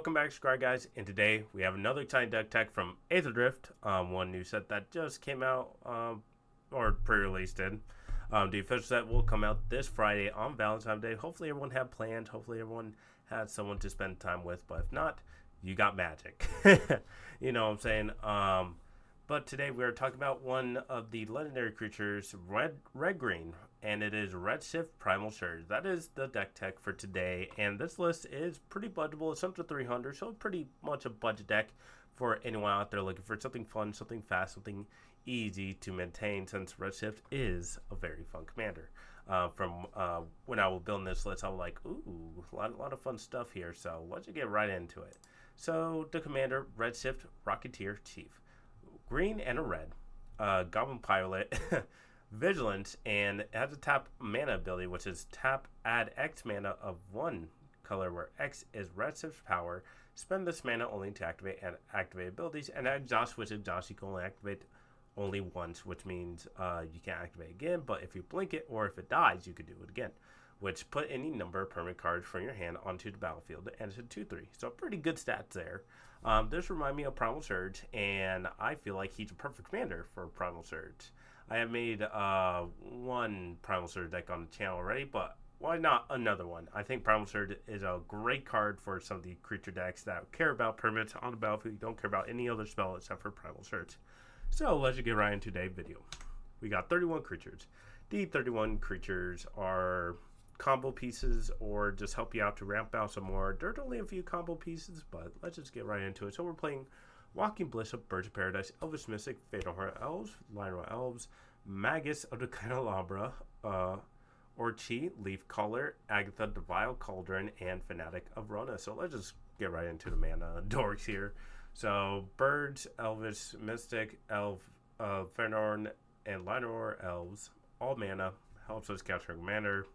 welcome back, subscribe guys, and today we have another exciting deck tech from Redshift, one new set that just came out, or pre-release did. The official set will come out this Friday on Valentine's Day. Hopefully everyone had planned, hopefully everyone had someone to spend time with, but if not, you got magic. You know what I'm saying? But today we are talking about one of the legendary creatures, red-green, and it is Redshift Primal Surge. That is the deck tech for today, and this list is pretty budgetable. It's up to 300, so pretty much a budget deck for anyone out there looking for something fun, something fast, something easy to maintain, since Redshift is a very fun commander. From when I was building this list, I was like, ooh, a lot of fun stuff here, so let's just get right into it. So the commander, Redshift Rocketeer Chief. Green and a red, Goblin Pilot, Vigilance, and it has a tap mana ability, which is tap, add X mana of one color, where X is Redshift's power. Spend this mana only to activate and activate abilities, and exhaust, which exhaust you can only activate only once, which means you can't activate again, but if you blink it or if it dies, you could do it again. Which put any number of permanent cards from your hand onto the battlefield, and it's a 2/3. So pretty good stats there. This reminds me of Primal Surge, and I feel like he's a perfect commander for Primal Surge. I have made one Primal Surge deck on the channel already, but why not another one? I think Primal Surge is a great card for some of the creature decks that care about permanents on the battlefield. You don't care about any other spell except for Primal Surge. So let's just get right into today's video. We got 31 creatures. The 31 creatures are combo pieces or just help you out to ramp out some more. There's only a few combo pieces, but let's just get right into it. So we're playing Walking Bliss of Birds of Paradise, Elvish Mystic, Fatal Horror Elves, Lionel Elves, Magus of the Candelabra, Orchi, Leaf Caller, Agatha, the Vile Cauldron, and Fanatic of Rona. So let's just get right into the mana dorks here. So Birds, Elvish Mystic, Elf, Fëanor, and Lionel Elves, all mana, helps us capture a commander.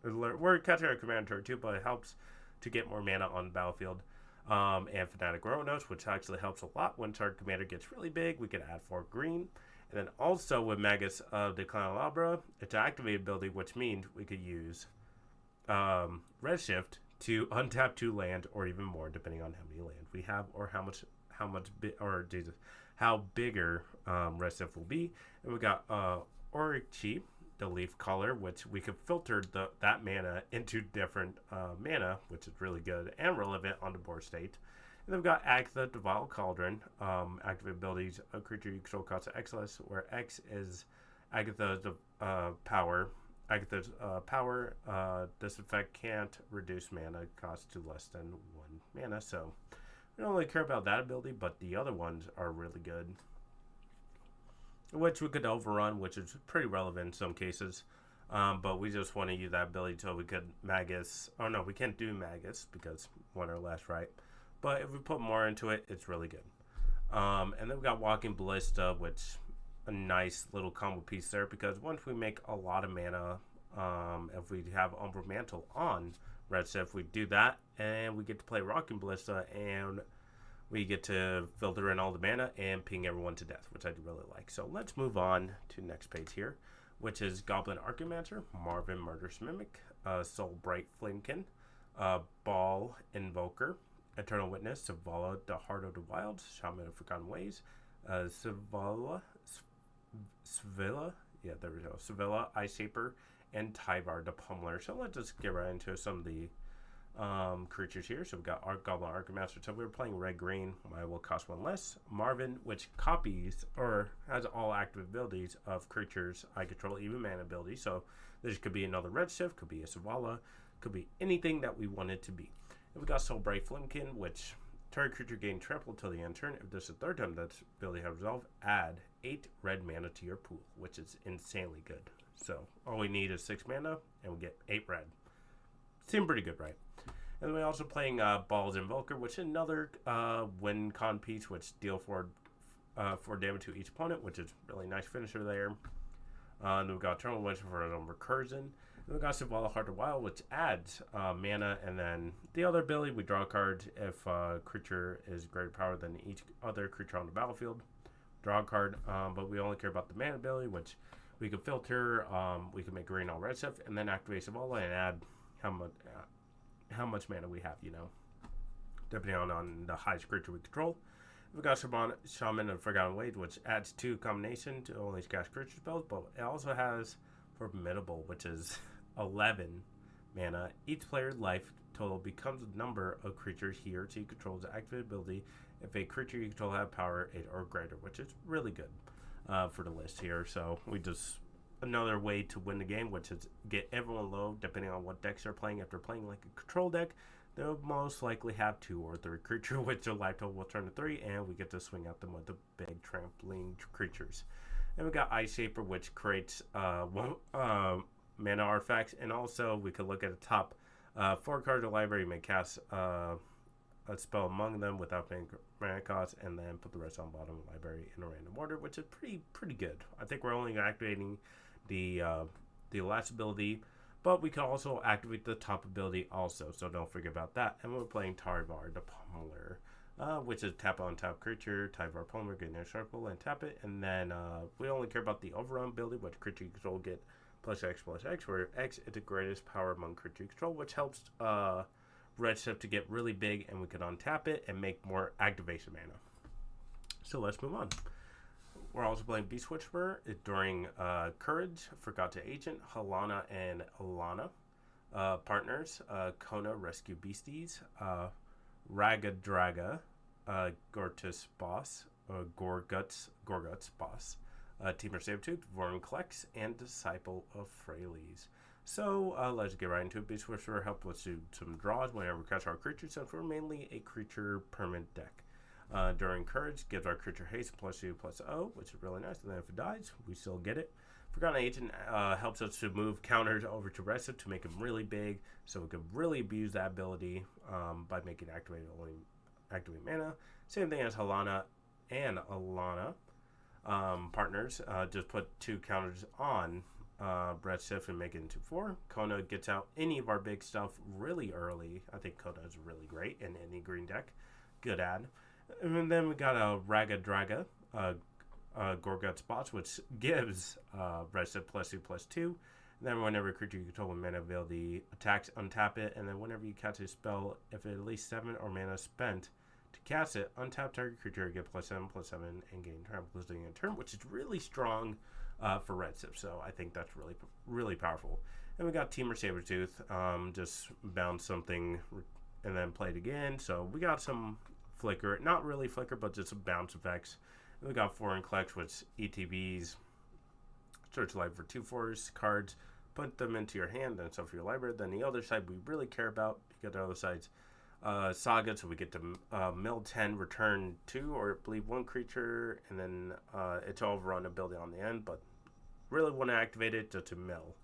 We're catching our commander too, but it helps to get more mana on the battlefield. And Fanatic Ronos, which actually helps a lot once our commander gets really big. We can add 4 green. And then also with Magus of the Candelabra, it's an activated ability, which means we could use Redshift to untap 2 land or even more, depending on how many land we have or how bigger Redshift will be. And we got Orchi, the Leaf Caller, which we could filter that mana into different mana, which is really good and relevant on the board state. And then we've got Agatha, the Vile Cauldron, activate abilities, a creature you control costs X less, where X is Agatha's power. Agatha's power, this effect can't reduce mana cost to less than 1 mana, so we don't really care about that ability, but the other ones are really good, which we could overrun, which is pretty relevant in some cases. But we just want to use that ability so we could Magus. Oh no, we can't do Magus because 1 or less, right? But if we put more into it, it's really good. And then we got Walking Ballista, which a nice little combo piece there, because once we make a lot of mana, if we have Umbral Mantle on Redshift, we do that, and we get to play Walking Ballista, and we get to filter in all the mana and ping everyone to death, which I do really like. So let's move on to the next page here, which is Goblin Archaeomancer, Marvin Murderous Mimic, Soulbright Flamekin, Ball Invoker, Eternal Witness, Savala, the Heart of the Wilds, Shaman of Forgotten Ways, Svilla, Ice Shaper, and Tyvar the Pummeler. So let's just get right into some of the creatures here. So we've got Goblin Archaeomancer. So we were playing red-green. I will cost 1 less. Marvin, which copies or has all active abilities of creatures I control, even mana abilities. So this could be another Redshift, could be a Savala, could be anything that we want it to be. And we got Soulbright Flamekin, which target creature gain trample till the end turn. If this is the 3rd time that ability has resolved, add 8 red mana to your pool, which is insanely good. So all we need is 6 mana, and we get 8 red. Seems pretty good, right? And we're also playing Ball's Invoker, which is another win con piece, which deal 4 damage to each opponent, which is really nice finisher there. And then we've got Eternal Witch for a recursion. And we've got Savala, Heart of Wild, which adds mana, and then the other ability, we draw a card if a creature is greater power than each other creature on the battlefield. Draw a card, but we only care about the mana ability, which we can filter. We can make green on Redshift, and then activate Savala and add how much mana we have, you know. depending on the highest creature we control. We got Shaman of Forgotten Ways, which adds 2 combination to only cast creature spells, but it also has Formidable, which is 11 mana. Each player's life total becomes the number of creatures he or she controls' activated ability if a creature you control have power 8 or greater, which is really good for the list here. So we just another way to win the game, which is get everyone low depending on what decks they're playing. If they're playing like a control deck, they'll most likely have 2 or 3 creature, which their life total will turn to 3, and we get to swing at them with the big trampling creatures. And we got Ice Shaper, which creates mana artifacts, and also we could look at the top 4 cards of the library. You may cast a spell among them without paying mana cost, and then put the rest on bottom of the library in a random order, which is pretty good. I think we're only activating the last ability, but we can also activate the top ability also, so don't forget about that. And we're playing Tarvar the Pummeler, which is tap on top creature, Tarvar Pummeler, get in a circle and tap it, and then we only care about the overrun ability, which creature you control get plus X, where X is the greatest power among creature you control, which helps Redshift to get really big, and we can untap it and make more activation mana. So let's move on. We're also playing Beast Whisperer during Courage, Forgot to Agent, Halana and Alana. Partners, Kona, Rescue Beasties, Ragadraga, Gortus Boss, Gorguts Boss, Teamer Sabretooth, Vornclex, and Disciple of Freyles. So let's get right into it. Beast Whisperer helps us do some draws whenever we catch our creatures, since we're mainly a creature permanent deck. During Courage, gives our creature haste +2/+0, which is really nice. And then if it dies, we still get it. Forgotten Agent helps us to move counters over to Redshift to make them really big, so we can really abuse that ability by making activate mana. Same thing as Halana and Alana. Partners, just put 2 counters on Redshift and make it into 4. Kona gets out any of our big stuff really early. I think Kona is really great in any green deck. Good ad. And then we got a Ragadraga, Gorguts Boss, which gives Redshift +2/+2. And then whenever a creature you control with mana ability attacks, untap it. And then whenever you cast a spell, if it at least 7 or mana spent to cast it, untap target creature, get +7/+7, and gain trample in turn, which is really strong for Redshift. So I think that's really powerful. And we got Teamer Sabretooth, just bounce something and then play it again. So we got some flicker, not really flicker, but just some bounce effects. And we got Vornclex, which ETBs, search life for 2/4 cards, put them into your hand and stuff for your library. Then the other side we really care about, because the other side's Saga, so we get to mill 10, return 2 or I believe 1 creature, and then it's overrun ability on the end, but really want to activate it just to mill.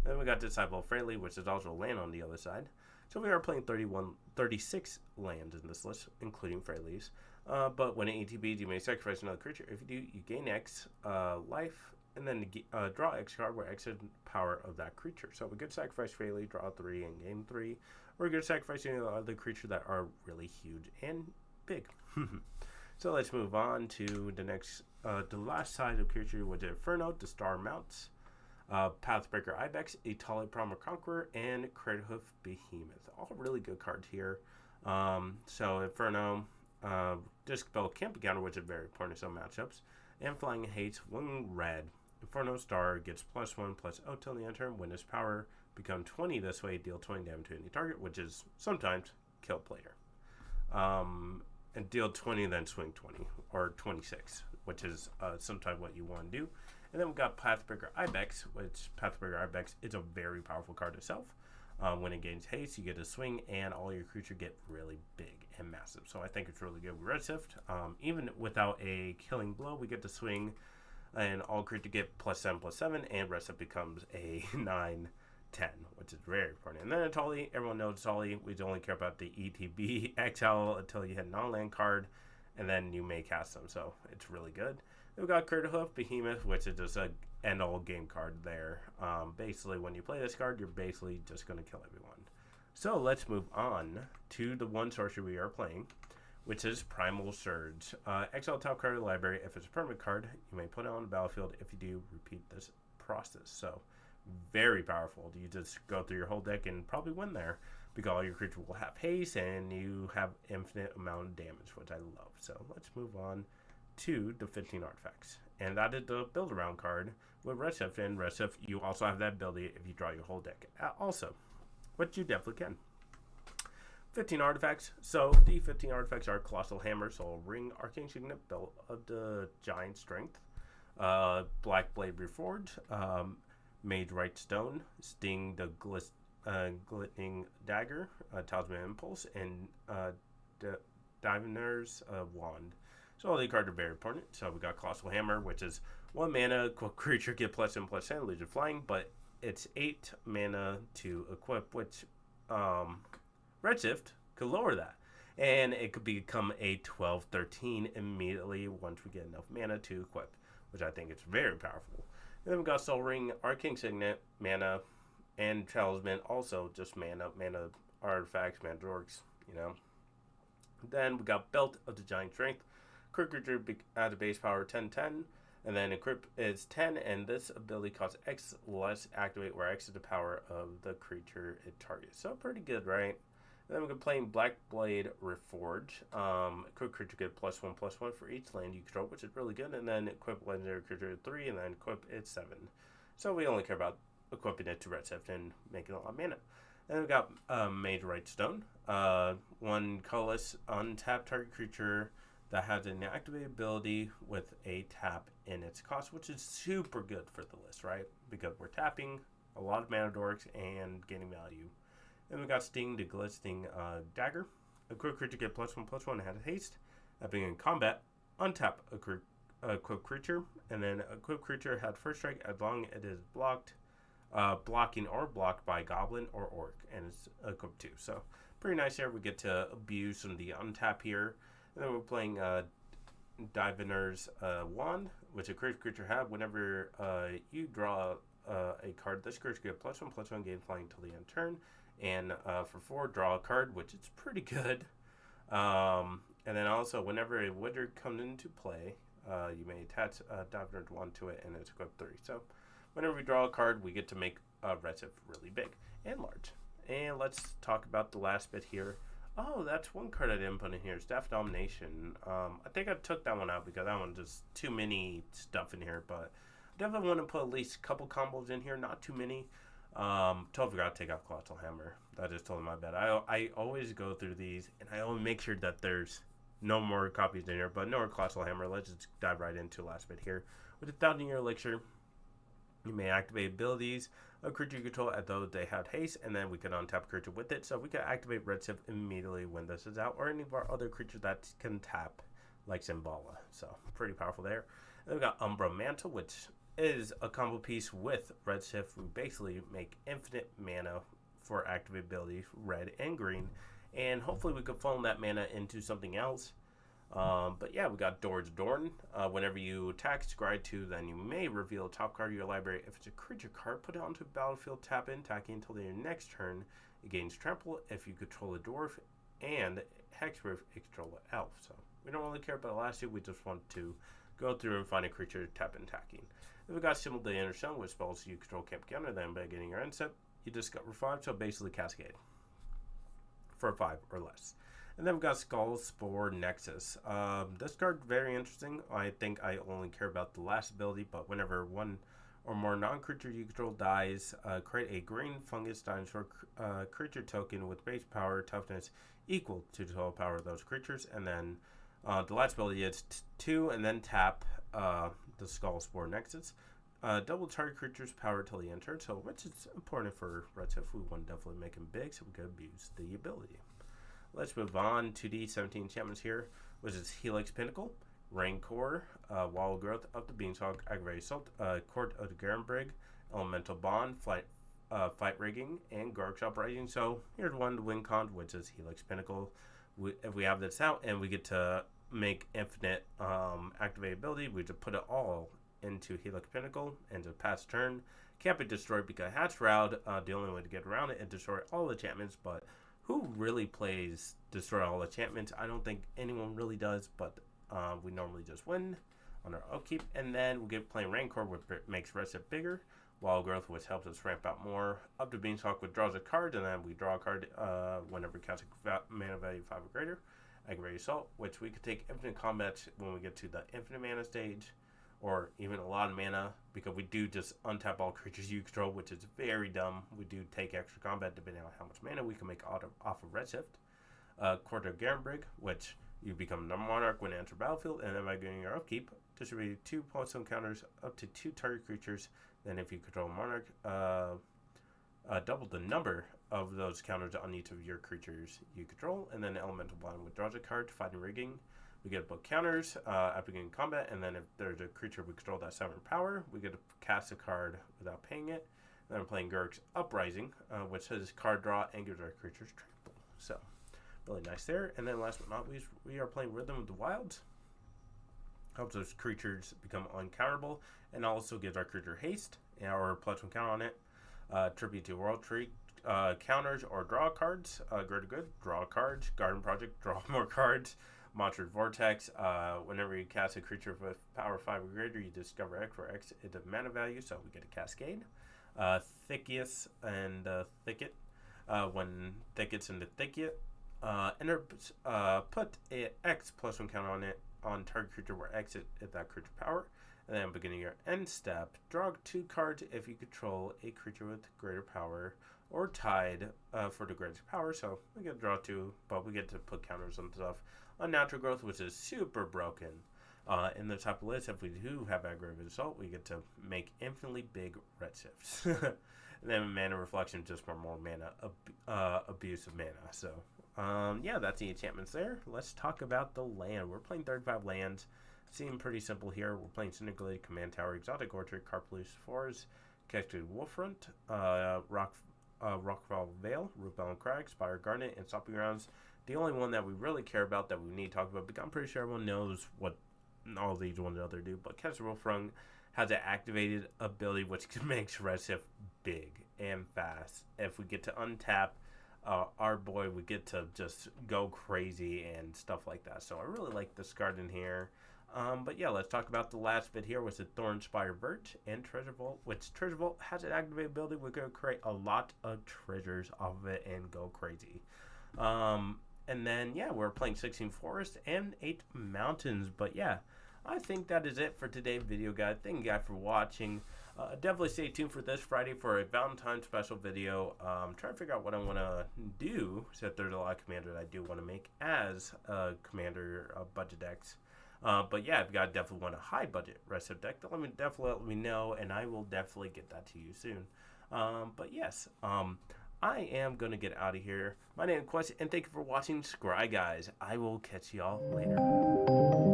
Then we got Disciple of Freyles, which is also land on the other side. So we are playing 36 lands in this list, including Freyles. But when it ETBs, you may sacrifice another creature. If you do, you gain X life, and then draw X card where X is the power of that creature. So we could sacrifice Freyles, draw 3, and gain 3. Or we could sacrifice any other creature that are really huge and big. So let's move on to the last side of creature, which is Inferno, the Star Mounts, Pathbreaker Ibex, Etali Primal Conqueror, and Craterhoof Behemoth. All really good cards here. So Inferno, Dispel can't be countered, which is very important in some matchups. And Flying Hates 1 red. Inferno Star gets +1/+0 till the end turn. When its power becomes 20 this way, deal 20 damage to any target, which is sometimes kill player. And deal 20, then swing 20, or 26, which is sometimes what you want to do. And then we got Pathbreaker Ibex, which Pathbreaker Ibex is a very powerful card itself. When it gains haste, you get a swing, and all your creatures get really big and massive. So I think it's really good with Redshift. Even without a killing blow, we get to swing, and all creatures get +7/+7, and Redshift becomes a 9/10, which is very important. And then Etali, everyone knows Etali. We only care about the ETB exile until you hit a non-land card, and then you may cast them. So it's really good. Then we got Craterhoof Behemoth, which is just an end-all game card there. Basically, when you play this card, you're basically just going to kill everyone. So let's move on to the one sorcery we are playing, which is Primal Surge. Exile top card of the library. If it's a permanent card, you may put it on the battlefield. If you do, repeat this process. So very powerful. You just go through your whole deck and probably win there because all your creatures will have haste and you have infinite amount of damage, which I love. So let's move on to the 15 artifacts. And that is the build around card with Redshift. And Redshift, you also have that ability if you draw your whole deck also, which you definitely can. 15 artifacts. So the 15 artifacts are Colossal Hammer, Soul Ring, Arcane Signet, Belt of the Giant Strength, Black Blade Reforged, Mage Right Stone, Sting the Glistening Dagger, Talisman Impulse, and Diviner's Wand. So all the cards are very important. So we got Colossal Hammer, which is 1 mana, creature get +1/+10, Legion Flying, but it's 8 mana to equip, which Redshift could lower that. And it could become a 12/13 immediately once we get enough mana to equip, which I think is very powerful. And then we got Soul Ring, Arcane Signet, mana, and Talisman, also just mana artifacts, mana dorks, you know. Then we got Belt of the Giant Strength. Creature at a base power 10/10, and then equip is 10, and this ability costs X less activate, where X is the power of the creature it targets. So pretty good, right? And then we're playing Black Blade Reforge. Equip creature get +1/+1 for each land you control, which is really good. And then equip legendary creature 3, and then equip it 7. So we only care about equipping it to Redshift and making a lot of mana. And then we got Mage Right Stone. 1 colorless untapped target creature that has an activated ability with a tap in its cost, which is super good for the list, right? Because we're tapping a lot of mana dorks and gaining value. Then we got Sting the Glistening Dagger. A quick creature get +1/+1 and has haste. At being in combat, untap a quick creature, and then a quick creature had first strike as long as it is blocking or blocked by Goblin or Orc, and it's equipped too. So pretty nice here. We get to abuse some of the untap here. And then we're playing Diviner's Wand, which a creature have. Whenever you draw a card, this creature get +1/+1, gain flying until the end turn. And for 4, draw a card, which is pretty good. And then also, whenever a wizard comes into play, you may attach Diviner's Wand to it, and it's equipped 3. So whenever we draw a card, we get to make Redshift really big and large. And let's talk about the last bit here. Oh, that's one card I didn't put in here. Staff Domination. I think I took that one out because that one just too many stuff in here. But I definitely want to put at least a couple combos in here. Not too many. Totally forgot to take out Colossal Hammer. That is totally my bad. I always go through these and I only make sure that there's no more copies in here. But no more Colossal Hammer. Let's just dive right into the last bit here. With a 1,000-year elixir, you may activate abilities of creature you control as though they had haste, and then we can untap creature with it. So we can activate Redshift immediately when this is out, or any of our other creatures that can tap, like Symbala. So pretty powerful there. And we got Umbra Mantle, which is a combo piece with Redshift. We basically make infinite mana for activate abilities, red and green, and hopefully we can funnel that mana into something else. But yeah, we got Door's Dorn. Whenever you attack, scry 2, then you may reveal a top card of your library. If it's a creature card, put it onto the battlefield, tap in, attacking until your next turn. It gains trample if you control a dwarf, and Hexproof if you control an elf. So we don't really care about the last two, we just want to go through and find a creature, tap in, attacking. Then we got Symbol of the Inner Sun, which spells you control can't counter, then by getting your end step, you discover 5, so basically Cascade for 5 or less. And then we've got Skull Spore Nexus. This card very interesting. I think I only care about the last ability, but whenever 1 or more non-creature you control dies, create a green fungus dinosaur creature token with base power toughness equal to the total power of those creatures. And then the last ability is 2, and then tap the Skull Spore Nexus. Double target creature's power till the end turn, so which is important for Redshift. We want to definitely make him big, so we can abuse the ability. Let's move on to the 17 enchantments here, which is Helix Pinnacle, Rancor, Wall Growth of the Beanstalk, Aggravated Assault, Court of the Garenbrig, Elemental Bond, Fight Rigging, and Garkshop Rising. So here's one to win con, which is Helix Pinnacle. If we have this out and we get to make infinite activate ability, we just put it all into Helix Pinnacle and just pass turn. Can't be destroyed because Hatch Shroud, the only way to get around it and destroy all the enchantments, but who really plays destroy all enchantments? I don't think anyone really does, but we normally just win on our upkeep. And then we'll get playing Rancor, which makes Redshift bigger. Wild Growth, which helps us ramp out more. Up to Beanstalk, which draws a card, and then we draw a card whenever it counts a mana value 5 or greater. Aggravated Assault, which we could take infinite combat when we get to the infinite mana stage, or even a lot of mana, because we do just untap all creatures you control, which is very dumb. We do take extra combat depending on how much mana we can make off of Redshift. Court of Garenbrig, which you become the Monarch when you enter battlefield, and then by getting your upkeep, distribute 2 +1 counters up to 2 target creatures. Then if you control Monarch, double the number of those counters on each of your creatures you control. And then Elemental Blind withdraws a card, Fighting Rigging. We get to put counters after beginning combat, and then if there's a creature we control that's 7 power, we get to cast a card without paying it. And then I'm playing Gurk's Uprising, which says card draw and gives our creatures trample. So, really nice there. And then last but not least, we are playing Rhythm of the Wilds. Helps those creatures become uncounterable, and also gives our creature haste, or +1 counter on it. Tribute to World Tree, counters or draw cards. Greater Good, draw cards. Garden Project, draw more cards. Monster Vortex, whenever you cast a creature with power 5 or greater, you discover X, where X is the mana value, so we get a Cascade. Thickius and Thicket, when Thicket's in the Thicket, put a X +1 counter on it, on target creature where X is that creature power. And then beginning your end step, draw 2 cards if you control a creature with greater power or tied for the greatest power. So we get to draw 2, but we get to put counters on stuff. Unnatural Growth, which is super broken. In the top of the list, if we do have Aggravated Assault, we get to make infinitely big Redshifts. And then Mana Reflection, just for more mana, abuse of mana. So, yeah, that's the enchantments there. Let's talk about the land. We're playing 35 lands. Seem pretty simple here. We're playing Syndicated Command Tower, Exotic Orchard, Carpaloose Forest, Cascade Wolfront, Rockfall Vale, Rootbound Crag, Spire Garnet, and Stomping Grounds. The only one that we really care about that we need to talk about, because I'm pretty sure everyone knows what all these one another do, but Castle Wolfrung has an activated ability which makes Redshift big and fast. If we get to untap our boy, we get to just go crazy and stuff like that. So I really like this card in here. But yeah, let's talk about the last bit here, which is Thornspire Birch and Treasure Vault, which Treasure Vault has an activated ability. We're going to create a lot of treasures off of it and go crazy. And then, yeah, we're playing 16 Forest and 8 Mountains. But yeah, I think that is it for today's video, guys. Thank you guys for watching. Definitely stay tuned for this Friday for a Valentine's special video. Trying to figure out what I want to do, since there's a lot of commanders I do want to make as commander budget decks. But yeah, if you guys definitely want a high budget Redshift deck, definitely let me know, and I will definitely get that to you soon. But yes, I am going to get out of here. My name is Quest, and thank you for watching Scry, guys. I will catch y'all later.